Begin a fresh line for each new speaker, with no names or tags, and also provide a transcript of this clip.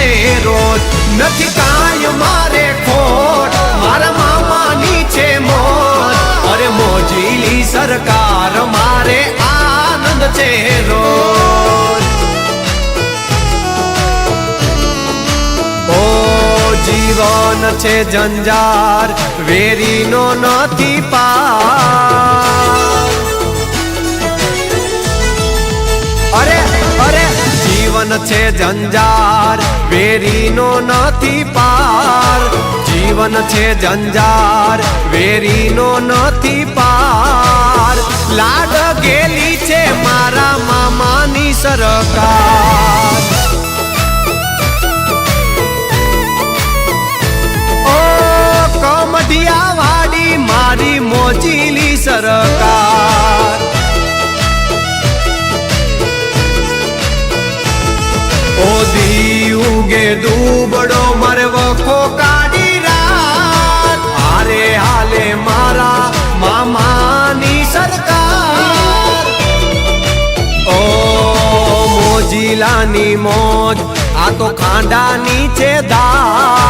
છે રોજ નથી કાંઈ મારે ખોટ મારા મામાની છે મોજ અરે મોજીલી સરકાર મારે આનંદ છે રોજ ઓ જીવન છે જંજાર વેરીનો નથી પાર અરે અરે જીવન છે જંજાર વેરીનો નથી પાર જીવન છે જંજાર વેરીનો નથી પાર લાડ ગેલી છે મારા મામાની સરકાર ઓ કમઢિયા વાડી મારી મોજીલી સરકાર ઓ દી ઉગે દુબડો મરે વખો કાઢી રાત હારે હાલે મારા મામાની સરકાર ઓ મોજીલાની મોજ આ તો ખાંડાની છે દાર